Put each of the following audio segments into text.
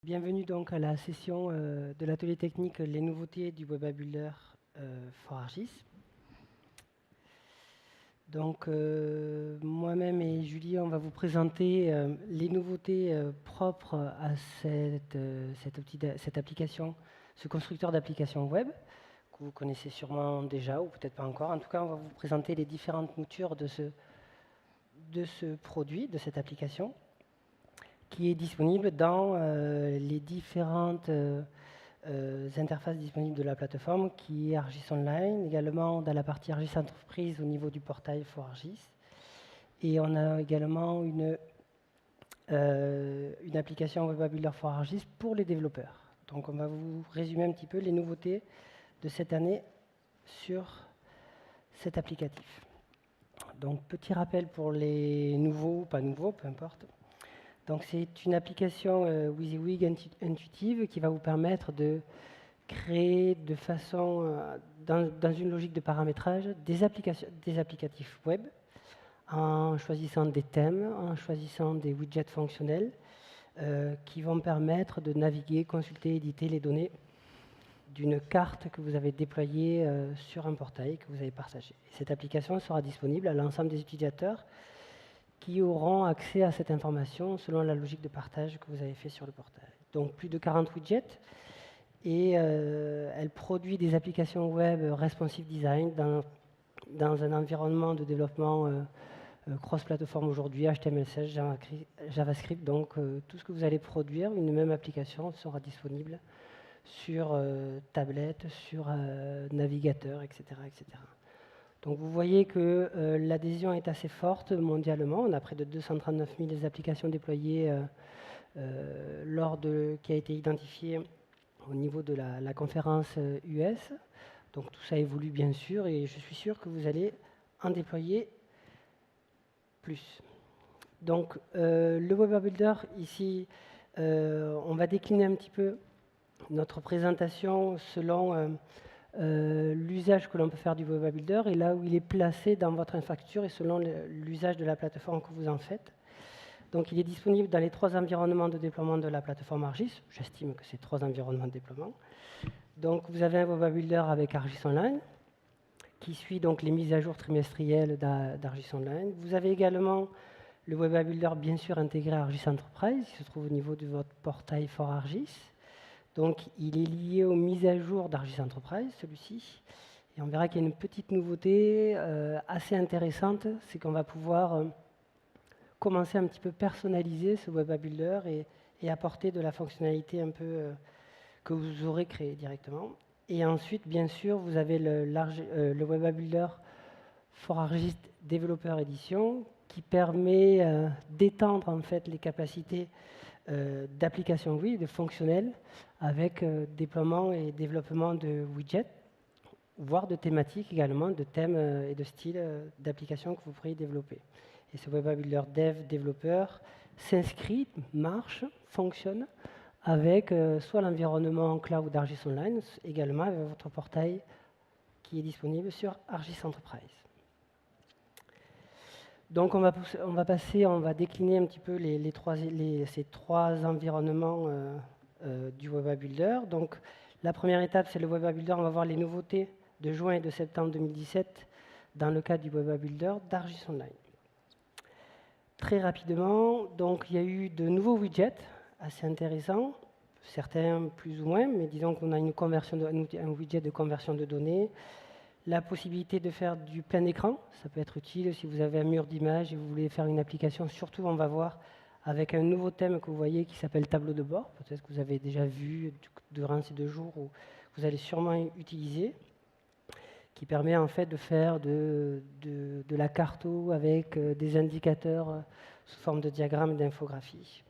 Bienvenue donc à la session de l'atelier technique Les nouveautés du Web App Builder for ArcGIS. Donc moi-même et Julie, on va vous présenter les nouveautés propres à cette application, ce constructeur d'applications web que vous connaissez sûrement déjà ou peut-être pas encore. En tout cas, on va vous présenter les différentes moutures de ce produit, de cette application, qui est disponible dans les différentes interfaces disponibles de la plateforme, qui est ArcGIS Online, également dans la partie ArcGIS Entreprise au niveau du portail for ArcGIS. Et on a également une application Web App Builder for ArcGIS pour les développeurs. Donc on va vous résumer un petit peu les nouveautés de cette année sur cet applicatif. Donc petit rappel pour les nouveaux ou pas nouveaux, peu importe. Donc c'est une application WYSIWYG intuitive qui va vous permettre de créer de façon, dans une logique de paramétrage, des applicatifs web en choisissant des thèmes, en choisissant des widgets fonctionnels qui vont permettre de naviguer, consulter, éditer les données d'une carte que vous avez déployée sur un portail que vous avez partagé. Et cette application sera disponible à l'ensemble des utilisateurs qui auront accès à cette information selon la logique de partage que vous avez fait sur le portail. Donc plus de 40 widgets et elle produit des applications web responsive design dans un environnement de développement cross-plateforme aujourd'hui, HTML5, JavaScript. Donc tout ce que vous allez produire, une même application sera disponible sur tablette, sur navigateur, etc., etc. Donc vous voyez que l'adhésion est assez forte mondialement. On a près de 239 000 applications déployées qui a été identifiée au niveau de la conférence US. Donc tout ça évolue bien sûr et je suis sûr que vous allez en déployer plus. Donc le Web App Builder, ici, on va décliner un petit peu notre présentation selon l'usage que l'on peut faire du Web App Builder et là où il est placé dans votre infrastructure et selon l'usage de la plateforme que vous en faites. Donc il est disponible dans les 3 environnements de déploiement de la plateforme ArcGIS. J'estime que c'est 3 environnements de déploiement. Donc vous avez un Web App Builder avec ArcGIS Online, qui suit donc les mises à jour trimestrielles d'ArcGIS Online. Vous avez également le Web App Builder, bien sûr, intégré à ArcGIS Enterprise, qui se trouve au niveau de votre portail for ArcGIS. Donc il est lié aux mises à jour d'ArcGIS Enterprise, celui-ci. Et on verra qu'il y a une petite nouveauté assez intéressante, c'est qu'on va pouvoir commencer un petit peu personnaliser ce Web App Builder et apporter de la fonctionnalité un peu que vous aurez créée directement. Et ensuite, bien sûr, vous avez le Web App Builder for ArcGIS Developer Edition qui permet d'étendre en fait les capacités d'applications oui, de fonctionnels avec déploiement et développement de widgets, voire de thématiques également, de thèmes et de styles d'applications que vous pourriez développer. Et ce Web App Builder Dev Developer s'inscrit, marche, fonctionne avec soit l'environnement cloud d'ArcGIS Online, également avec votre portail qui est disponible sur ArcGIS Enterprise. Donc on va décliner un petit peu ces 3 environnements du Web App Builder. Donc la première étape, c'est le Web App Builder. On va voir les nouveautés de juin et de septembre 2017 dans le cadre du Web App Builder d'ArcGIS Online. Très rapidement, donc il y a eu de nouveaux widgets assez intéressants, certains plus ou moins, mais disons qu'on a un widget de conversion de données, la possibilité de faire du plein écran, ça peut être utile si vous avez un mur d'images et vous voulez faire une application, surtout on va voir avec un nouveau thème que vous voyez qui s'appelle tableau de bord, peut-être que vous avez déjà vu durant ces 2 jours ou vous allez sûrement utiliser, qui permet en fait de faire de la carto avec des indicateurs sous forme de diagrammes et d'infographies.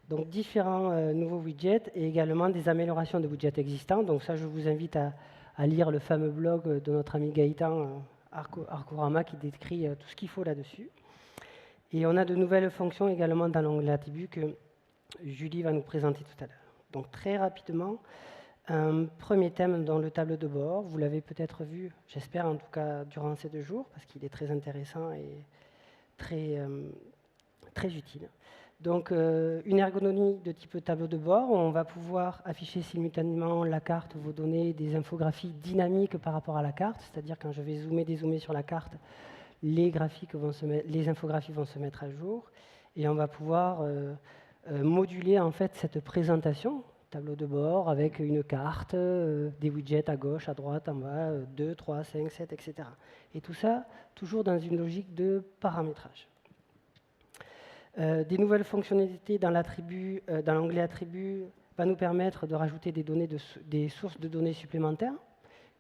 Donc différents nouveaux widgets et également des améliorations de widgets existants. Donc ça, je vous invite à lire le fameux blog de notre ami Gaëtan Arcorama qui décrit tout ce qu'il faut là-dessus. Et on a de nouvelles fonctions également dans l'onglet attributs que Julie va nous présenter tout à l'heure. Donc très rapidement, un premier thème dans le tableau de bord. Vous l'avez peut-être vu, j'espère en tout cas, durant ces 2 jours, parce qu'il est très intéressant et très utile. Donc, une ergonomie de type tableau de bord, où on va pouvoir afficher simultanément la carte, vos données, des infographies dynamiques par rapport à la carte, c'est-à-dire quand je vais zoomer, dézoomer sur la carte, les infographies vont se mettre à jour, et on va pouvoir moduler en fait cette présentation, tableau de bord avec une carte, des widgets à gauche, à droite, en bas, 2, 3, 5, 7, etc. Et tout ça, toujours dans une logique de paramétrage. Des nouvelles fonctionnalités dans l'onglet attributs va nous permettre de rajouter des sources de données supplémentaires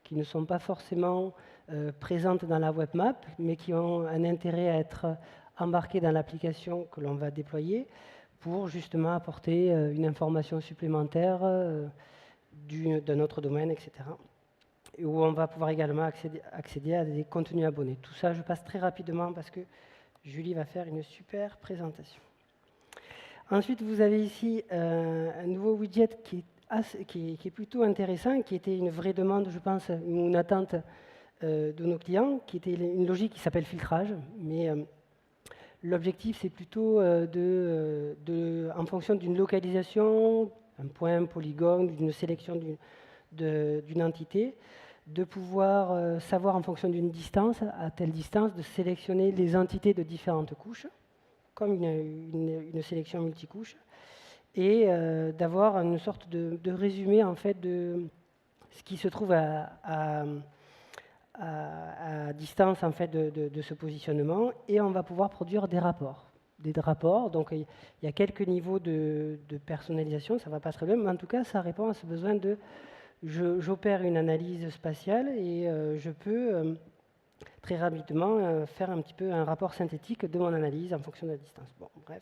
qui ne sont pas forcément présentes dans la web map, mais qui ont un intérêt à être embarquées dans l'application que l'on va déployer pour justement apporter une information supplémentaire d'un autre domaine, etc. Et où on va pouvoir également accéder à des contenus abonnés. Tout ça, je passe très rapidement parce que Julie va faire une super présentation. Ensuite, vous avez ici un nouveau widget qui est plutôt intéressant, qui était une vraie demande, je pense, une attente de nos clients, qui était une logique qui s'appelle filtrage. Mais l'objectif, c'est plutôt en fonction d'une localisation, un point, un polygone, d'une sélection d'une entité, de pouvoir savoir en fonction d'une distance, à telle distance, de sélectionner les entités de différentes couches, comme une sélection multicouche, et d'avoir une sorte de résumé en fait de ce qui se trouve à distance en fait de ce positionnement, et on va pouvoir produire des rapports. Donc il y a quelques niveaux de personnalisation, ça ne va pas très bien, mais en tout cas ça répond à ce besoin de j'opère une analyse spatiale et je peux très rapidement faire un petit peu un rapport synthétique de mon analyse en fonction de la distance. Bon, bref.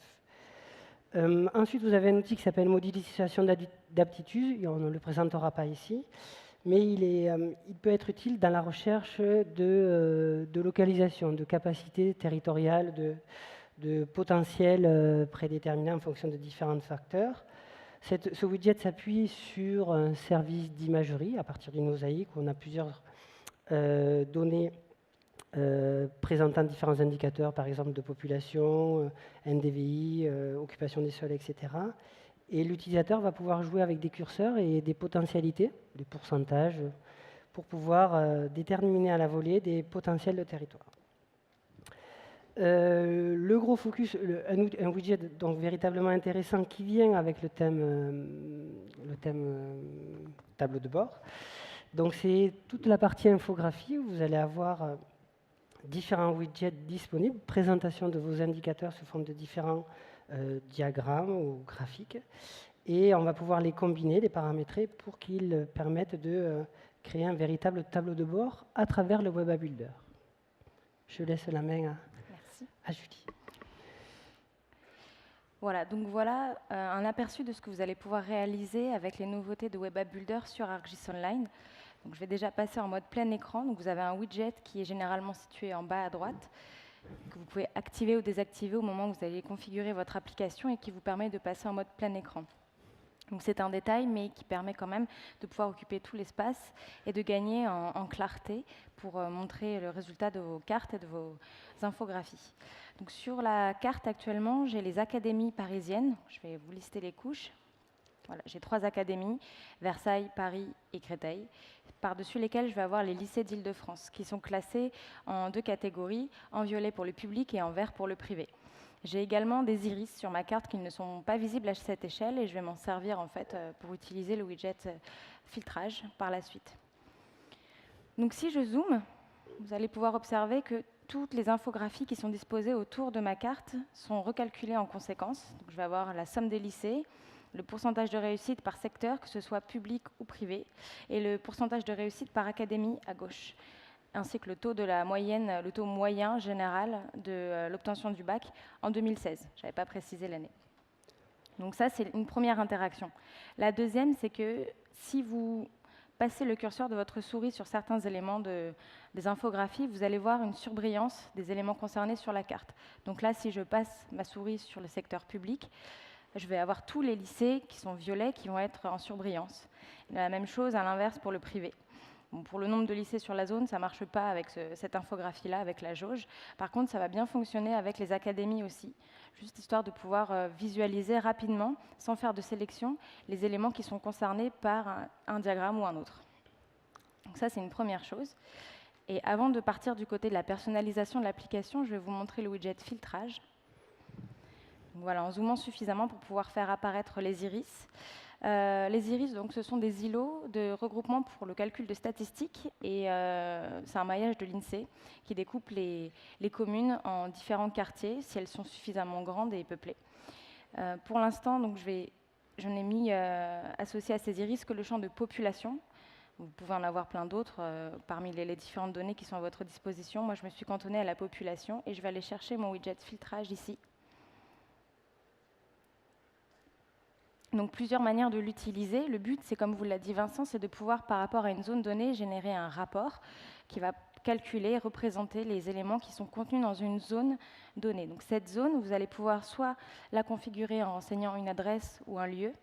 Ensuite, vous avez un outil qui s'appelle modélisation d'aptitude. On ne le présentera pas ici, mais il peut être utile dans la recherche de localisation, de capacité territoriale, de potentiel prédéterminé en fonction de différents facteurs. Ce widget s'appuie sur un service d'imagerie à partir d'une mosaïque où on a plusieurs données présentant différents indicateurs, par exemple de population, NDVI, occupation des sols, etc. Et l'utilisateur va pouvoir jouer avec des curseurs et des potentialités, des pourcentages, pour pouvoir déterminer à la volée des potentiels de territoire. Le gros focus, un widget donc véritablement intéressant qui vient avec le thème tableau de bord. Donc c'est toute la partie infographie où vous allez avoir différents widgets disponibles, présentation de vos indicateurs sous forme de différents diagrammes ou graphiques, et on va pouvoir les combiner, les paramétrer pour qu'ils permettent de créer un véritable tableau de bord à travers le Web App Builder. Je laisse la main à Julie. Voilà, donc voilà un aperçu de ce que vous allez pouvoir réaliser avec les nouveautés de Web App Builder sur ArcGIS Online. Donc je vais déjà passer en mode plein écran. Donc vous avez un widget qui est généralement situé en bas à droite, que vous pouvez activer ou désactiver au moment où vous allez configurer votre application et qui vous permet de passer en mode plein écran. Donc c'est un détail, mais qui permet quand même de pouvoir occuper tout l'espace et de gagner en clarté pour montrer le résultat de vos cartes et de vos infographies. Donc sur la carte actuellement, j'ai les académies parisiennes. Je vais vous lister les couches. Voilà, j'ai 3 académies, Versailles, Paris et Créteil, par-dessus lesquelles je vais avoir les lycées d'Île-de-France, qui sont classés en 2 catégories, en violet pour le public et en vert pour le privé. J'ai également des iris sur ma carte qui ne sont pas visibles à cette échelle et je vais m'en servir en fait pour utiliser le widget filtrage par la suite. Donc si je zoome, vous allez pouvoir observer que toutes les infographies qui sont disposées autour de ma carte sont recalculées en conséquence. Donc je vais avoir la somme des lycées, le pourcentage de réussite par secteur, que ce soit public ou privé, et le pourcentage de réussite par académie à gauche, ainsi que le taux de la moyenne, le taux moyen général de l'obtention du bac en 2016. Je n'avais pas précisé l'année. Donc ça, c'est une première interaction. La deuxième, c'est que si vous passez le curseur de votre souris sur certains éléments des infographies, vous allez voir une surbrillance des éléments concernés sur la carte. Donc là, si je passe ma souris sur le secteur public, je vais avoir tous les lycées qui sont violets qui vont être en surbrillance. La même chose à l'inverse pour le privé. Bon, pour le nombre de lycées sur la zone, ça ne marche pas avec cette infographie-là, avec la jauge. Par contre, ça va bien fonctionner avec les académies aussi, juste histoire de pouvoir visualiser rapidement, sans faire de sélection, les éléments qui sont concernés par un diagramme ou un autre. Donc ça, c'est une première chose. Et avant de partir du côté de la personnalisation de l'application, je vais vous montrer le widget filtrage. Donc voilà, en zoomant suffisamment pour pouvoir faire apparaître les iris. Les iris, donc, ce sont des îlots de regroupement pour le calcul de statistiques et c'est un maillage de l'INSEE qui découpe les communes en différents quartiers si elles sont suffisamment grandes et peuplées. Pour l'instant, donc, je n'ai mis associé à ces iris que le champ de population. Vous pouvez en avoir plein d'autres parmi les différentes données qui sont à votre disposition. Moi, je me suis cantonnée à la population et je vais aller chercher mon widget filtrage ici. Donc, plusieurs manières de l'utiliser. Le but, c'est comme vous l'a dit Vincent, c'est de pouvoir, par rapport à une zone donnée, générer un rapport qui va calculer et représenter les éléments qui sont contenus dans une zone donnée. Donc, cette zone, vous allez pouvoir soit la configurer en renseignant une adresse ou un lieu,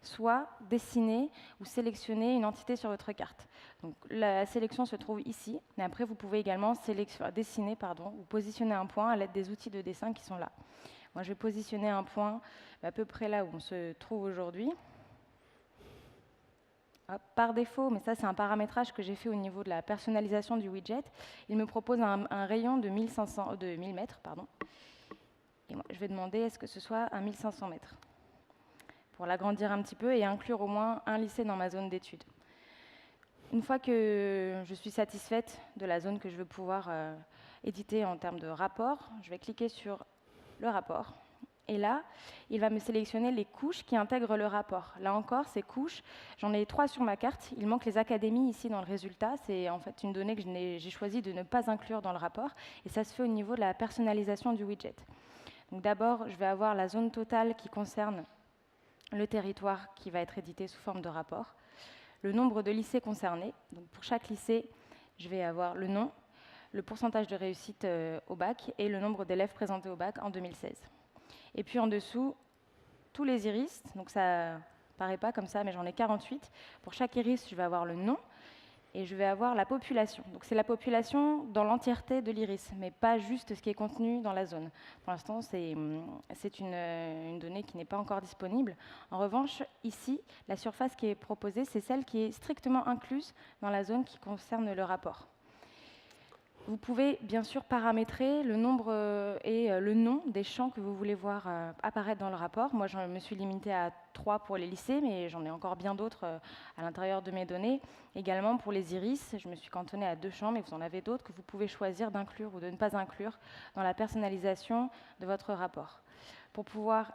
soit dessiner ou sélectionner une entité sur votre carte. Donc, la sélection se trouve ici, mais après, vous pouvez également dessiner ou positionner un point à l'aide des outils de dessin qui sont là. Moi, je vais positionner un point à peu près là où on se trouve aujourd'hui. Par défaut, mais ça c'est un paramétrage que j'ai fait au niveau de la personnalisation du widget, il me propose un rayon de 1000 mètres. Et moi, je vais demander est-ce que ce soit à 1500 mètres pour l'agrandir un petit peu et inclure au moins un lycée dans ma zone d'études. Une fois que je suis satisfaite de la zone que je veux pouvoir éditer en termes de rapport, je vais cliquer sur le rapport. Et là, il va me sélectionner les couches qui intègrent le rapport. Là encore, ces couches, j'en ai 3 sur ma carte. Il manque les académies ici dans le résultat. C'est en fait une donnée que j'ai choisi de ne pas inclure dans le rapport. Et ça se fait au niveau de la personnalisation du widget. Donc d'abord, je vais avoir la zone totale qui concerne le territoire qui va être édité sous forme de rapport. Le nombre de lycées concernés. Donc pour chaque lycée, je vais avoir le nom, le pourcentage de réussite au bac et le nombre d'élèves présentés au bac en 2016. Et puis en dessous, tous les iris, donc ça ne paraît pas comme ça, mais j'en ai 48. Pour chaque iris, je vais avoir le nom et je vais avoir la population. Donc c'est la population dans l'entièreté de l'iris, mais pas juste ce qui est contenu dans la zone. Pour l'instant, c'est une donnée qui n'est pas encore disponible. En revanche, ici, la surface qui est proposée, c'est celle qui est strictement incluse dans la zone qui concerne le rapport. Vous pouvez bien sûr paramétrer le nombre et le nom des champs que vous voulez voir apparaître dans le rapport. Moi, je me suis limitée à 3 pour les lycées, mais j'en ai encore bien d'autres à l'intérieur de mes données. Également pour les iris, je me suis cantonnée à 2 champs, mais vous en avez d'autres que vous pouvez choisir d'inclure ou de ne pas inclure dans la personnalisation de votre rapport. Pour pouvoir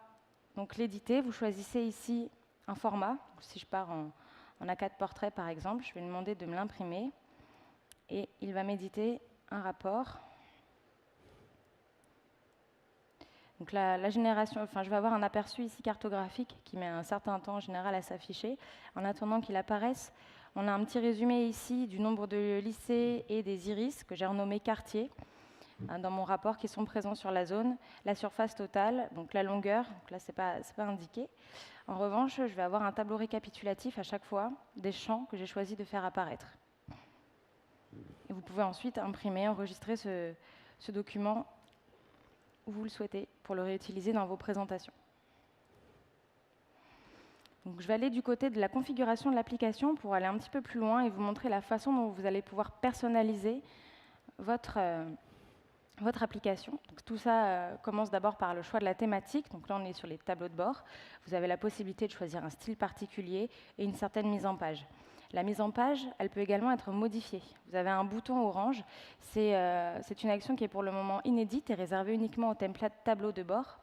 donc l'éditer, vous choisissez ici un format. Si je pars en A4 portrait, par exemple, je vais lui demander de me l'imprimer et il va m'éditer un rapport. Donc la génération, je vais avoir un aperçu ici cartographique qui met un certain temps en général à s'afficher. En attendant qu'il apparaisse, on a un petit résumé ici du nombre de lycées et des iris que j'ai renommés quartiers dans mon rapport qui sont présents sur la zone, la surface totale, donc la longueur, donc là c'est pas indiqué. En revanche, je vais avoir un tableau récapitulatif à chaque fois des champs que j'ai choisi de faire apparaître. Et vous pouvez ensuite imprimer, enregistrer ce document où vous le souhaitez pour le réutiliser dans vos présentations. Donc, je vais aller du côté de la configuration de l'application pour aller un petit peu plus loin et vous montrer la façon dont vous allez pouvoir personnaliser votre application. Donc, tout ça commence d'abord par le choix de la thématique. Donc là, on est sur les tableaux de bord. Vous avez la possibilité de choisir un style particulier et une certaine mise en page. La mise en page, elle peut également être modifiée. Vous avez un bouton orange. C'est une action qui est pour le moment inédite et réservée uniquement au template tableau de bord.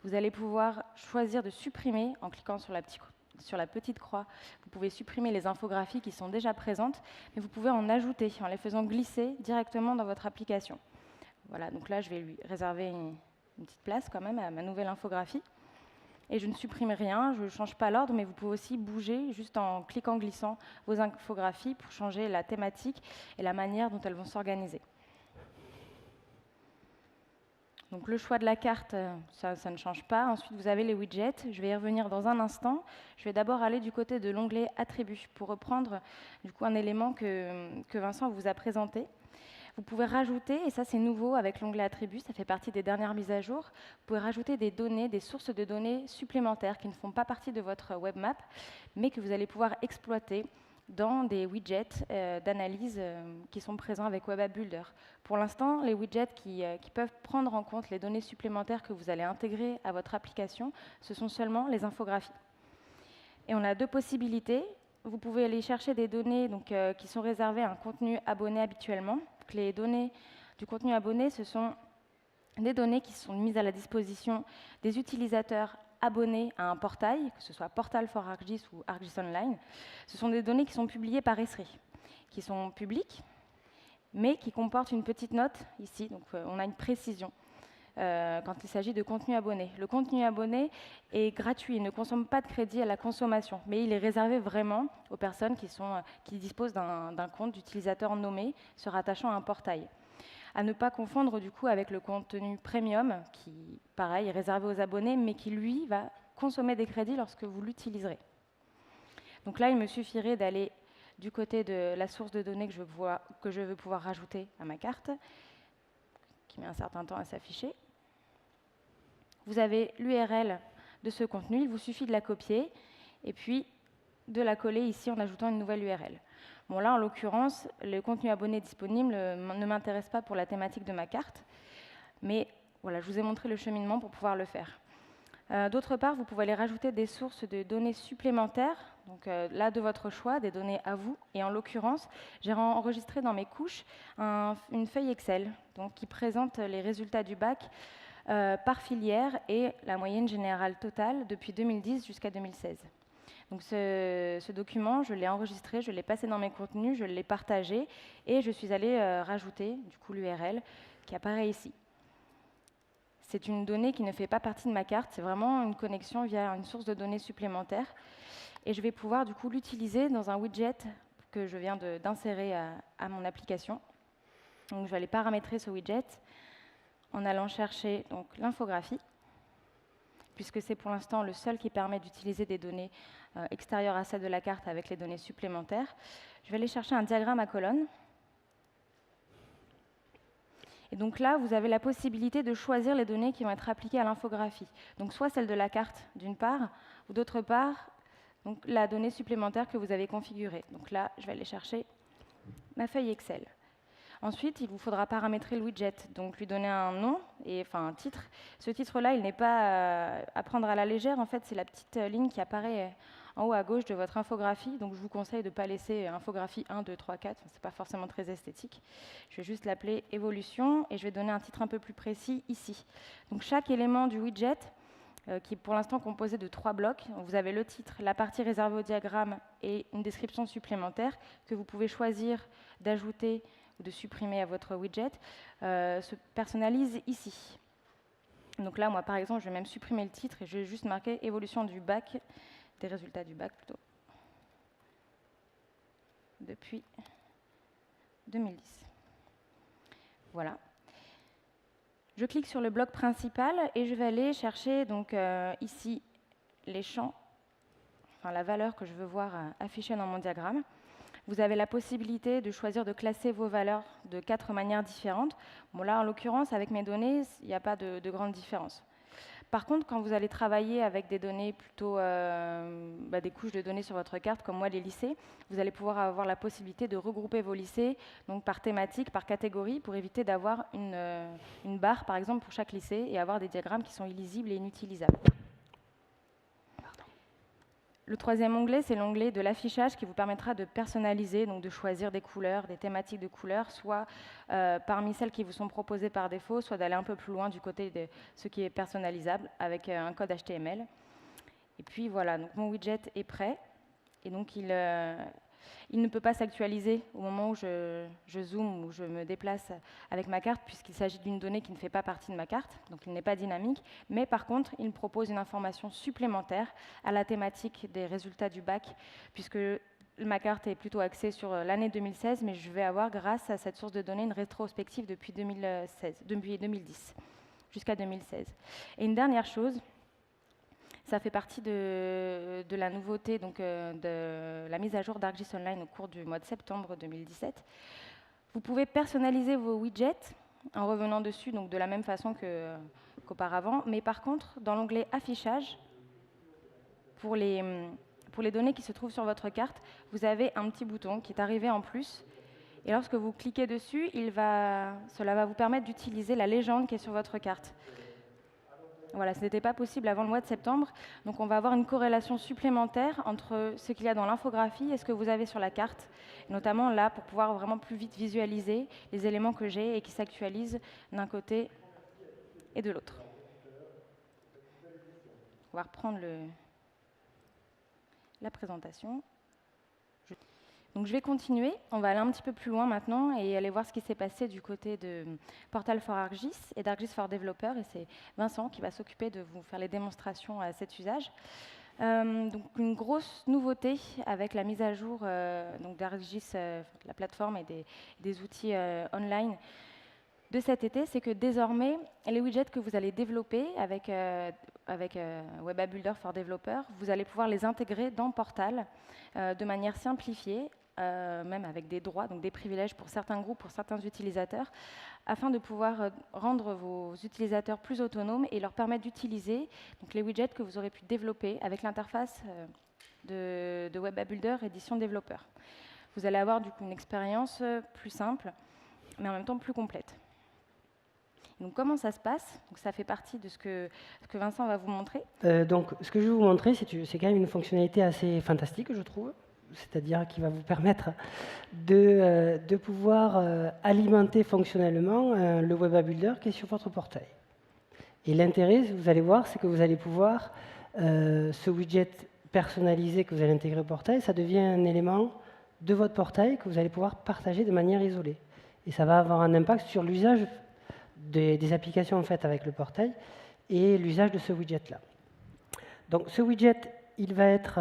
Vous allez pouvoir choisir de supprimer en cliquant sur la petite croix. Vous pouvez supprimer les infographies qui sont déjà présentes, mais vous pouvez en ajouter en les faisant glisser directement dans votre application. Voilà, donc là, je vais lui réserver une petite place quand même à ma nouvelle infographie. Et je ne supprime rien, je ne change pas l'ordre, mais vous pouvez aussi bouger juste en cliquant, glissant vos infographies pour changer la thématique et la manière dont elles vont s'organiser. Donc le choix de la carte, ça ne change pas. Ensuite, vous avez les widgets. Je vais y revenir dans un instant. Je vais d'abord aller du côté de l'onglet Attributs pour reprendre du coup un élément que Vincent vous a présenté. Vous pouvez rajouter, et ça c'est nouveau avec l'onglet Attributs, ça fait partie des dernières mises à jour, vous pouvez rajouter des données, des sources de données supplémentaires qui ne font pas partie de votre webmap, mais que vous allez pouvoir exploiter dans des widgets d'analyse qui sont présents avec Web App Builder. Pour l'instant, les widgets qui peuvent prendre en compte les données supplémentaires que vous allez intégrer à votre application, ce sont seulement les infographies. Et on a deux possibilités. Vous pouvez aller chercher des données qui sont réservées à un contenu abonné habituellement. Donc, les données du contenu abonné, ce sont des données qui sont mises à la disposition des utilisateurs abonnés à un portail, que ce soit Portal for ArcGIS ou ArcGIS Online. Ce sont des données qui sont publiées par Esri, qui sont publiques, mais qui comportent une petite note ici. Donc, on a une précision quand il s'agit de contenu abonné. Le contenu abonné est gratuit, il ne consomme pas de crédit à la consommation, mais il est réservé vraiment aux personnes qui disposent d'un compte d'utilisateur nommé se rattachant à un portail. À ne pas confondre du coup avec le contenu premium, qui, pareil, est réservé aux abonnés, mais qui, lui, va consommer des crédits lorsque vous l'utiliserez. Donc là, il me suffirait d'aller du côté de la source de données que je veux pouvoir rajouter à ma carte, qui met un certain temps à s'afficher. Vous avez l'URL de ce contenu, il vous suffit de la copier, et puis de la coller ici en ajoutant une nouvelle URL. Bon, là, en l'occurrence, le contenu abonné disponible ne m'intéresse pas pour la thématique de ma carte, mais voilà, je vous ai montré le cheminement pour pouvoir le faire. D'autre part, vous pouvez aller rajouter des sources de données supplémentaires, donc là, de votre choix, des données à vous. Et en l'occurrence, j'ai enregistré dans mes couches une feuille Excel qui présente les résultats du bac par filière et la moyenne générale totale depuis 2010 jusqu'à 2016. Donc ce document, je l'ai enregistré, je l'ai passé dans mes contenus, je l'ai partagé et je suis allée rajouter du coup l'URL qui apparaît ici. C'est une donnée qui ne fait pas partie de ma carte, c'est vraiment une connexion via une source de données supplémentaire. Et je vais pouvoir du coup l'utiliser dans un widget que je viens d'insérer à mon application. Donc je vais aller paramétrer ce widget en allant chercher l'infographie, puisque c'est pour l'instant le seul qui permet d'utiliser des données extérieures à celles de la carte avec les données supplémentaires. Je vais aller chercher un diagramme à colonnes. Et donc là, vous avez la possibilité de choisir les données qui vont être appliquées à l'infographie. Donc soit celle de la carte, d'une part, ou d'autre part, la donnée supplémentaire que vous avez configurée. Donc là, je vais aller chercher ma feuille Excel. Ensuite, il vous faudra paramétrer le widget, donc lui donner un nom, enfin un titre. Ce titre-là, il n'est pas à prendre à la légère. En fait, c'est la petite ligne qui apparaît en haut à gauche de votre infographie. Donc je vous conseille de ne pas laisser infographie 1, 2, 3, 4. Ce n'est pas forcément très esthétique. Je vais juste l'appeler évolution et je vais donner un titre un peu plus précis ici. Donc chaque élément du widget, qui est pour l'instant composé de 3 blocs. Vous avez le titre, la partie réservée au diagramme et une description supplémentaire que vous pouvez choisir d'ajouter ou de supprimer à votre widget, se personnalise ici. Donc là, moi, par exemple, je vais même supprimer le titre et je vais juste marquer évolution du bac, des résultats du bac plutôt, depuis 2010. Voilà. Je clique sur le bloc principal et je vais aller chercher ici les champs, enfin la valeur que je veux voir affichée dans mon diagramme. Vous avez la possibilité de choisir de classer vos valeurs de 4 manières différentes. Bon, là, en l'occurrence, avec mes données, il n'y a pas de grande différence. Par contre, quand vous allez travailler avec des données plutôt des couches de données sur votre carte, comme moi les lycées, vous allez pouvoir avoir la possibilité de regrouper vos lycées donc par thématique, par catégorie, pour éviter d'avoir une barre, par exemple, pour chaque lycée et avoir des diagrammes qui sont illisibles et inutilisables. Le troisième onglet, c'est l'onglet de l'affichage qui vous permettra de personnaliser, donc de choisir des couleurs, des thématiques de couleurs, soit parmi celles qui vous sont proposées par défaut, soit d'aller un peu plus loin du côté de ce qui est personnalisable avec un code HTML. Et puis voilà, donc mon widget est prêt. Et donc il ne peut pas s'actualiser au moment où je zoome ou je me déplace avec ma carte, puisqu'il s'agit d'une donnée qui ne fait pas partie de ma carte, donc il n'est pas dynamique. Mais par contre, il me propose une information supplémentaire à la thématique des résultats du bac, puisque ma carte est plutôt axée sur l'année 2016, mais je vais avoir, grâce à cette source de données, une rétrospective depuis 2010. jusqu'à 2016. Et une dernière chose, ça fait partie de la nouveauté, donc de la mise à jour d'ArcGIS Online au cours du mois de septembre 2017. Vous pouvez personnaliser vos widgets en revenant dessus, donc de la même façon qu'auparavant, mais par contre, dans l'onglet Affichage, pour les données qui se trouvent sur votre carte, vous avez un petit bouton qui est arrivé en plus. Et lorsque vous cliquez dessus, cela va vous permettre d'utiliser la légende qui est sur votre carte. Voilà, ce n'était pas possible avant le mois de septembre. Donc on va avoir une corrélation supplémentaire entre ce qu'il y a dans l'infographie et ce que vous avez sur la carte. Notamment là, pour pouvoir vraiment plus vite visualiser les éléments que j'ai et qui s'actualisent d'un côté et de l'autre. On va reprendre la présentation. Donc je vais continuer, on va aller un petit peu plus loin maintenant et aller voir ce qui s'est passé du côté de Portal for ArcGIS et d'ArcGIS for Developer. Et c'est Vincent qui va s'occuper de vous faire les démonstrations à cet usage. Donc une grosse nouveauté avec la mise à jour d'ArcGIS, la plateforme et des outils online de cet été, c'est que désormais, les widgets que vous allez développer avec Web Builder for Developer, vous allez pouvoir les intégrer dans Portal de manière simplifiée, même avec des droits, donc des privilèges pour certains groupes, pour certains utilisateurs, afin de pouvoir rendre vos utilisateurs plus autonomes et leur permettre d'utiliser les widgets que vous aurez pu développer avec l'interface de Web Builder Édition Développeur. Vous allez avoir du coup une expérience plus simple, mais en même temps plus complète. Donc, comment ça se passe? Donc, ça fait partie de ce que Vincent va vous montrer. Donc, ce que je vais vous montrer, c'est quand même une fonctionnalité assez fantastique, je trouve. C'est-à-dire qui va vous permettre de pouvoir alimenter fonctionnellement le Web Builder qui est sur votre portail. Et l'intérêt, vous allez voir, c'est que vous allez pouvoir, ce widget personnalisé que vous allez intégrer au portail, ça devient un élément de votre portail que vous allez pouvoir partager de manière isolée. Et ça va avoir un impact sur l'usage des applications faites avec le portail et l'usage de ce widget-là. Donc ce widget, il va être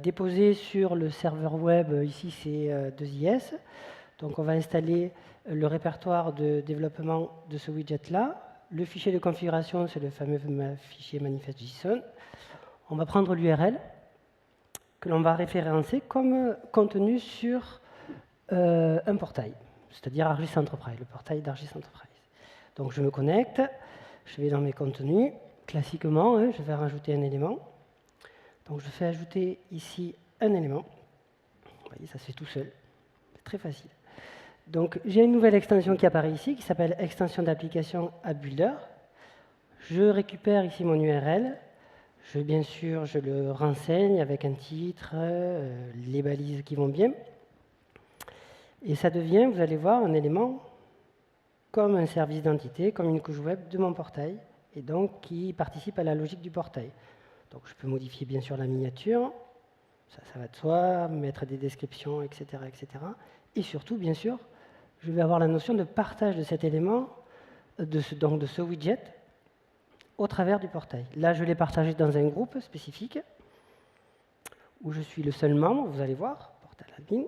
déposé sur le serveur web, ici c'est 2IS. Donc on va installer le répertoire de développement de ce widget-là. Le fichier de configuration, c'est le fameux fichier manifest.json. On va prendre l'URL que l'on va référencer comme contenu sur un portail, c'est-à-dire ArcGIS Enterprise, le portail d'ArcGIS Enterprise. Donc je me connecte, je vais dans mes contenus, classiquement, je vais rajouter un élément. Donc je fais ajouter ici un élément. Vous voyez, ça se fait tout seul, c'est très facile. Donc j'ai une nouvelle extension qui apparaît ici, qui s'appelle extension d'application à Builder. Je récupère ici mon URL. Bien sûr, je le renseigne avec un titre, les balises qui vont bien. Et ça devient, vous allez voir, un élément comme un service d'identité, comme une couche web de mon portail, et donc qui participe à la logique du portail. Donc je peux modifier bien sûr la miniature, ça va de soi, mettre des descriptions, etc., etc. Et surtout, bien sûr, je vais avoir la notion de partage de cet élément, de ce widget, au travers du portail. Là, je l'ai partagé dans un groupe spécifique, où je suis le seul membre, vous allez voir, portal admin.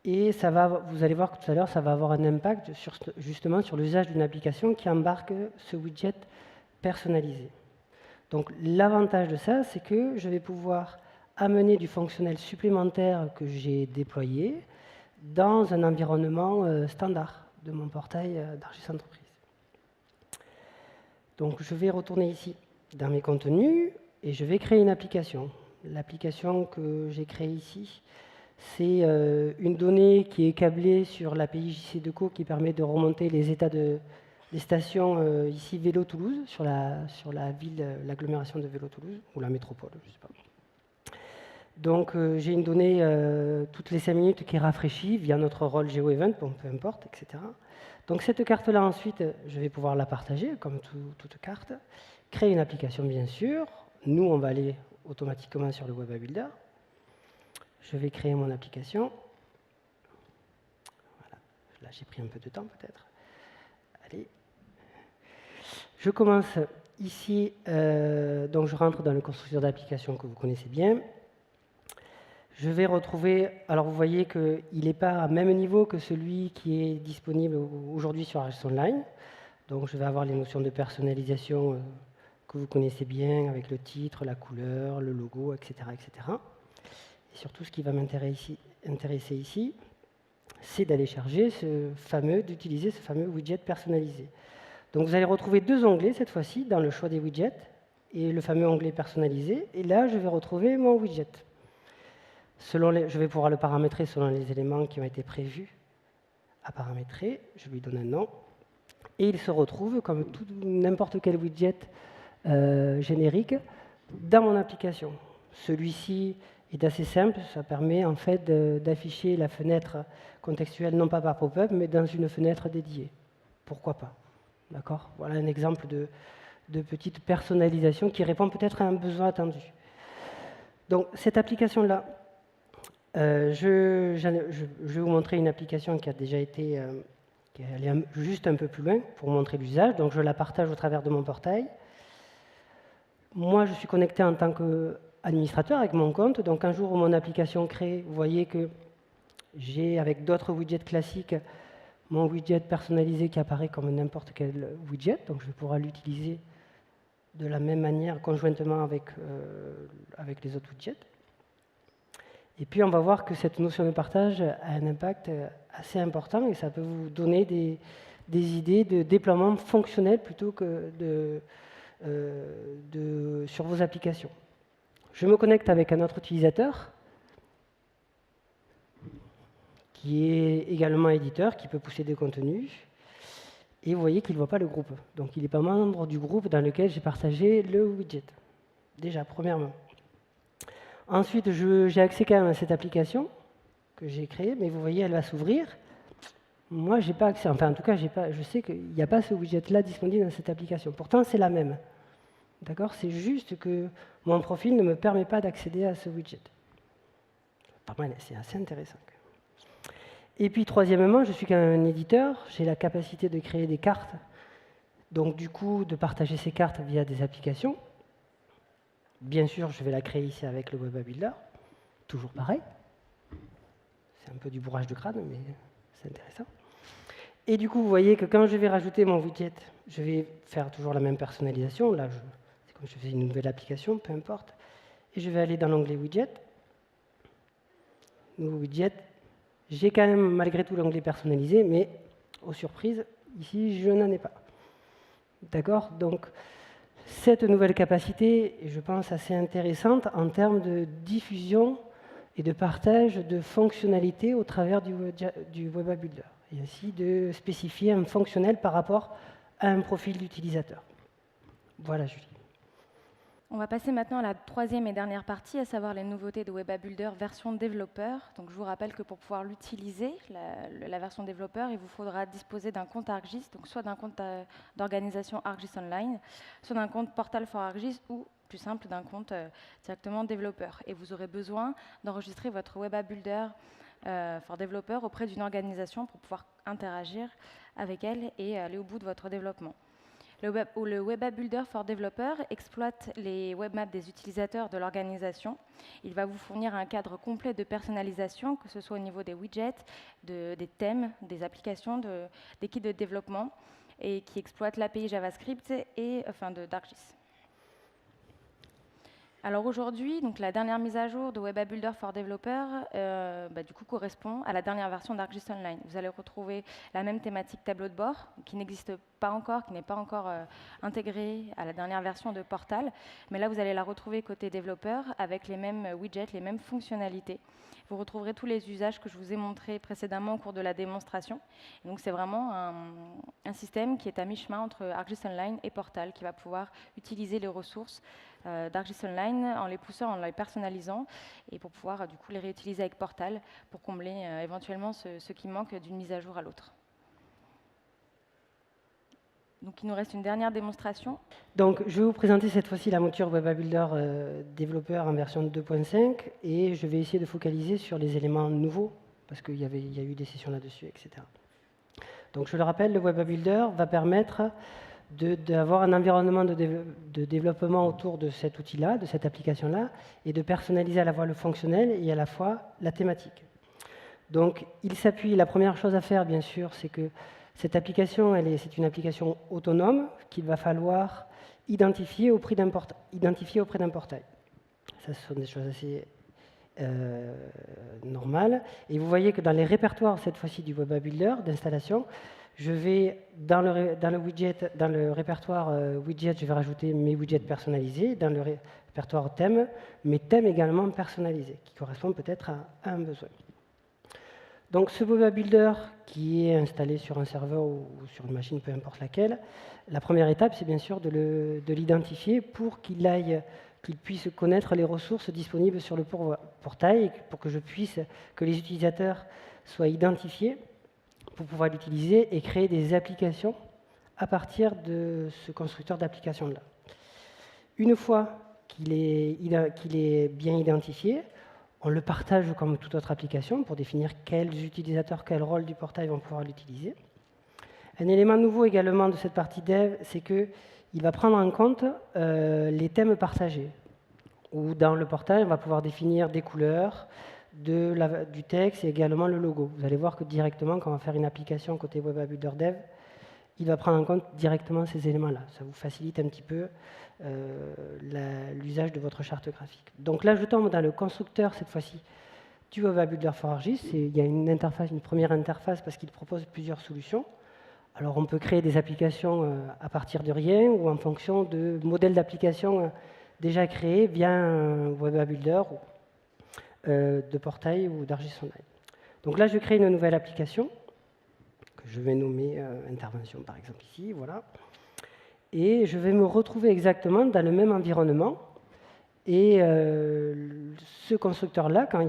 Et vous allez voir que tout à l'heure, ça va avoir un impact justement sur l'usage d'une application qui embarque ce widget personnalisé. Donc l'avantage de ça, c'est que je vais pouvoir amener du fonctionnel supplémentaire que j'ai déployé dans un environnement standard de mon portail d'ArcGIS Entreprise. Donc je vais retourner ici dans mes contenus et je vais créer une application. L'application que j'ai créée ici, c'est une donnée qui est câblée sur l'API JC2Co qui permet de remonter les états des stations ici Vélo Toulouse, sur la ville, l'agglomération de Vélo Toulouse, ou la métropole, je ne sais pas. Donc j'ai une donnée toutes les 5 minutes qui est rafraîchie via notre rôle GeoEvent, bon, peu importe, etc. Donc cette carte-là, ensuite, je vais pouvoir la partager, comme toute carte. Créer une application, bien sûr. Nous, on va aller automatiquement sur le Web Builder. Je vais créer mon application. Voilà. Là, j'ai pris un peu de temps, peut-être. Allez. Je commence ici. Donc, je rentre dans le constructeur d'application que vous connaissez bien. Je vais retrouver, alors vous voyez qu'il n'est pas à même niveau que celui qui est disponible aujourd'hui sur ArcGIS Online. Donc je vais avoir les notions de personnalisation que vous connaissez bien, avec le titre, la couleur, le logo, etc. etc. Et surtout, ce qui va m'intéresser ici, c'est d'aller charger d'utiliser ce fameux widget personnalisé. Donc vous allez retrouver deux onglets cette fois-ci dans le choix des widgets, et le fameux onglet personnalisé, et là je vais retrouver mon widget. Je vais pouvoir le paramétrer selon les éléments qui ont été prévus à paramétrer, je lui donne un nom, et il se retrouve comme n'importe quel widget générique dans mon application. Celui-ci est assez simple, ça permet en fait d'afficher la fenêtre contextuelle non pas par pop-up, mais dans une fenêtre dédiée. Pourquoi pas? D'accord? Voilà un exemple de petite personnalisation qui répond peut-être à un besoin attendu. Donc cette application-là, je vais vous montrer une application qui a déjà été, qui est allée juste un peu plus loin pour montrer l'usage. Donc je la partage au travers de mon portail. Moi, je suis connecté en tant qu'administrateur avec mon compte. Donc un jour où mon application crée, vous voyez que j'ai, avec d'autres widgets classiques, mon widget personnalisé qui apparaît comme n'importe quel widget. Donc je vais pouvoir l'utiliser de la même manière conjointement avec les autres widgets. Et puis on va voir que cette notion de partage a un impact assez important et ça peut vous donner des idées de déploiement fonctionnel plutôt que sur vos applications. Je me connecte avec un autre utilisateur qui est également éditeur, qui peut pousser des contenus. Et vous voyez qu'il ne voit pas le groupe. Donc il n'est pas membre du groupe dans lequel j'ai partagé le widget. Déjà, premièrement. Ensuite, j'ai accès quand même à cette application que j'ai créée, mais vous voyez, elle va s'ouvrir. Moi, je n'ai pas accès. Enfin, en tout cas, je sais qu'il n'y a pas ce widget-là disponible dans cette application. Pourtant, c'est la même. D'accord? C'est juste que mon profil ne me permet pas d'accéder à ce widget. C'est assez intéressant. Et puis, troisièmement, je suis quand même un éditeur. J'ai la capacité de créer des cartes. Donc, du coup, de partager ces cartes via des applications. Bien sûr, je vais la créer ici avec le Web App Builder. Toujours pareil. C'est un peu du bourrage de crâne, mais c'est intéressant. Et du coup, vous voyez que quand je vais rajouter mon widget, je vais faire toujours la même personnalisation. Là, c'est comme si je faisais une nouvelle application, peu importe. Et je vais aller dans l'onglet Widget. Nouveau widget. J'ai quand même, malgré tout, l'onglet personnalisé, mais, aux surprises, ici, je n'en ai pas. D'accord? Donc, cette nouvelle capacité est, je pense, assez intéressante en termes de diffusion et de partage de fonctionnalités au travers du Web App Builder, et ainsi de spécifier un fonctionnel par rapport à un profil d'utilisateur. Voilà, Julie. On va passer maintenant à la troisième et dernière partie, à savoir les nouveautés de Web App Builder version développeur. Donc, je vous rappelle que pour pouvoir l'utiliser, la version développeur, il vous faudra disposer d'un compte ArcGIS, donc soit d'un compte d'organisation ArcGIS Online, soit d'un compte Portal for ArcGIS ou, plus simple, d'un compte directement développeur. Et vous aurez besoin d'enregistrer votre Web App Builder for développeur auprès d'une organisation pour pouvoir interagir avec elle et aller au bout de votre développement. Le Web App Builder for Developer exploite les web maps des utilisateurs de l'organisation. Il va vous fournir un cadre complet de personnalisation, que ce soit au niveau des widgets, des thèmes, des applications, des kits de développement, et qui exploite l'API JavaScript et d'ArcGIS. Alors aujourd'hui, donc la dernière mise à jour de Web App Builder for Developer du coup, correspond à la dernière version d'ArcGIS Online. Vous allez retrouver la même thématique tableau de bord, qui n'existe pas encore, qui n'est pas encore intégrée à la dernière version de Portal. Mais là, vous allez la retrouver côté développeur, avec les mêmes widgets, les mêmes fonctionnalités. Vous retrouverez tous les usages que je vous ai montrés précédemment au cours de la démonstration. Et donc c'est vraiment un système qui est à mi-chemin entre ArcGIS Online et Portal, qui va pouvoir utiliser les ressources d'ArcGIS Online en les poussant, en les personnalisant, et pour pouvoir du coup les réutiliser avec Portal pour combler éventuellement ce qui manque d'une mise à jour à l'autre. Donc il nous reste une dernière démonstration. Donc je vais vous présenter cette fois-ci la mouture Web App Builder développeur en version 2.5 et je vais essayer de focaliser sur les éléments nouveaux parce qu'il y a eu des sessions là-dessus, etc. Donc je le rappelle, le Web App Builder va permettre d'avoir un environnement de développement autour de cet outil-là, de cette application-là, et de personnaliser à la fois le fonctionnel et à la fois la thématique. Donc, il s'appuie, la première chose à faire, bien sûr, c'est que Cette application, c'est une application autonome qu'il va falloir identifier auprès d'un portail. Ça, ce sont des choses assez normales. Et vous voyez que dans les répertoires, cette fois-ci du Web App Builder d'installation, je vais, dans le répertoire widget, je vais rajouter mes widgets personnalisés. Dans le répertoire thème, mes thèmes également personnalisés, qui correspondent peut-être à un besoin. Donc ce Web App Builder qui est installé sur un serveur ou sur une machine, peu importe laquelle, la première étape, c'est bien sûr de l'identifier pour qu'il puisse connaître les ressources disponibles sur le portail, pour que les utilisateurs soient identifiés pour pouvoir l'utiliser et créer des applications à partir de ce constructeur d'applications-là. Une fois qu'il est bien identifié, on le partage comme toute autre application pour définir quels utilisateurs, quel rôle du portail vont pouvoir l'utiliser. Un élément nouveau également de cette partie dev, c'est qu'il va prendre en compte les thèmes partagés. Où dans le portail, on va pouvoir définir des couleurs, du texte et également le logo. Vous allez voir que directement, quand on va faire une application côté Web App Builder Dev, il va prendre en compte directement ces éléments-là. Ça vous facilite un petit peu l'usage de votre charte graphique. Donc là, je tombe dans le constructeur, cette fois-ci, du Web App Builder for ArcGIS. Il y a une première interface parce qu'il propose plusieurs solutions. Alors on peut créer des applications à partir de rien ou en fonction de modèles d'applications déjà créés via un Web App Builder de portail ou d'ArcGIS Online. Donc là, je crée une nouvelle application que je vais nommer intervention, par exemple, ici. Voilà. Et je vais me retrouver exactement dans le même environnement. Et ce constructeur-là, quand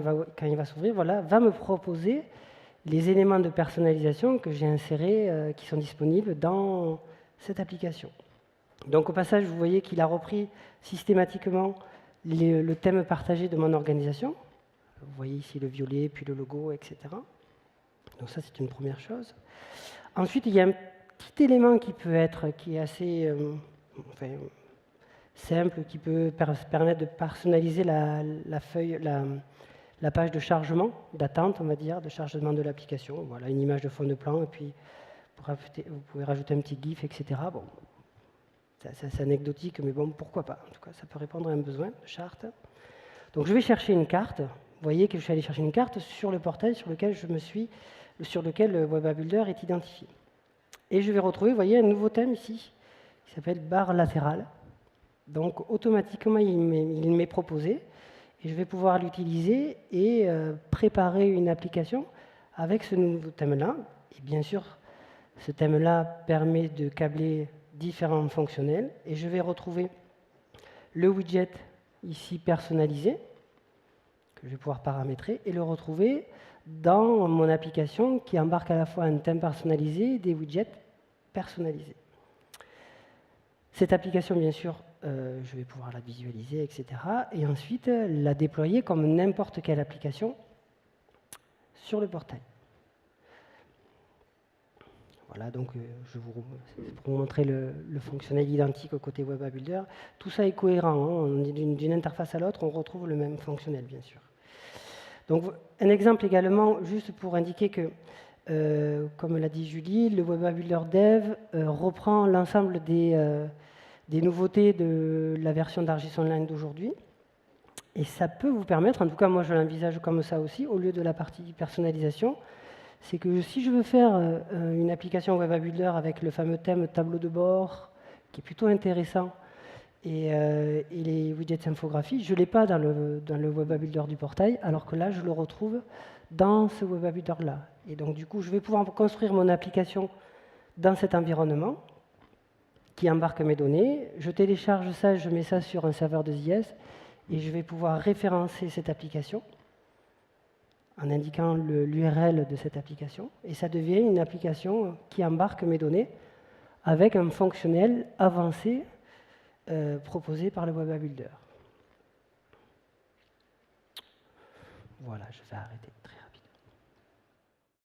il va s'ouvrir, voilà, va me proposer les éléments de personnalisation que j'ai insérés, qui sont disponibles dans cette application. Donc au passage, vous voyez qu'il a repris systématiquement le thème partagé de mon organisation. Vous voyez ici le violet, puis le logo, etc. Donc ça, c'est une première chose. Ensuite, il y a un petit élément qui est assez simple, qui peut permettre de personnaliser la page de chargement, d'attente, on va dire, de chargement de l'application. Voilà, une image de fond de plan, et puis vous pouvez rajouter un petit GIF, etc. Bon, c'est anecdotique, mais bon, pourquoi pas. En tout cas, ça peut répondre à un besoin de charte. Donc je vais chercher une carte. Vous voyez que je suis allé chercher une carte sur le portail sur lequel le Web App Builder est identifié. Et je vais retrouver, vous voyez, un nouveau thème ici, qui s'appelle barre latérale. Donc automatiquement, il m'est proposé, et je vais pouvoir l'utiliser et préparer une application avec ce nouveau thème-là. Et bien sûr, ce thème-là permet de câbler différents fonctionnels, et je vais retrouver le widget ici personnalisé, que je vais pouvoir paramétrer, et le retrouver dans mon application qui embarque à la fois un thème personnalisé et des widgets personnalisés. Cette application, bien sûr, je vais pouvoir la visualiser, etc. Et ensuite la déployer comme n'importe quelle application sur le portail. Voilà, donc c'est pour vous montrer le fonctionnel identique au côté Web App Builder. Tout ça est cohérent, hein. D'une interface à l'autre, on retrouve le même fonctionnel, bien sûr. Donc, un exemple également, juste pour indiquer que, comme l'a dit Julie, le Web App Builder Dev reprend l'ensemble des nouveautés de la version d'ArcGIS Online d'aujourd'hui. Et ça peut vous permettre, en tout cas moi je l'envisage comme ça aussi, au lieu de la partie personnalisation, c'est que si je veux faire une application Web App Builder avec le fameux thème tableau de bord, qui est plutôt intéressant, et les widgets infographie, je ne l'ai pas dans le Web App Builder du portail, alors que là, je le retrouve dans ce Web App Builder-là. Et donc, du coup, je vais pouvoir construire mon application dans cet environnement qui embarque mes données. Je télécharge ça, je mets ça sur un serveur de ZIS, et je vais pouvoir référencer cette application en indiquant l'URL de cette application. Et ça devient une application qui embarque mes données avec un fonctionnel avancé proposé par le Web App Builder. Voilà, je vais arrêter très rapidement.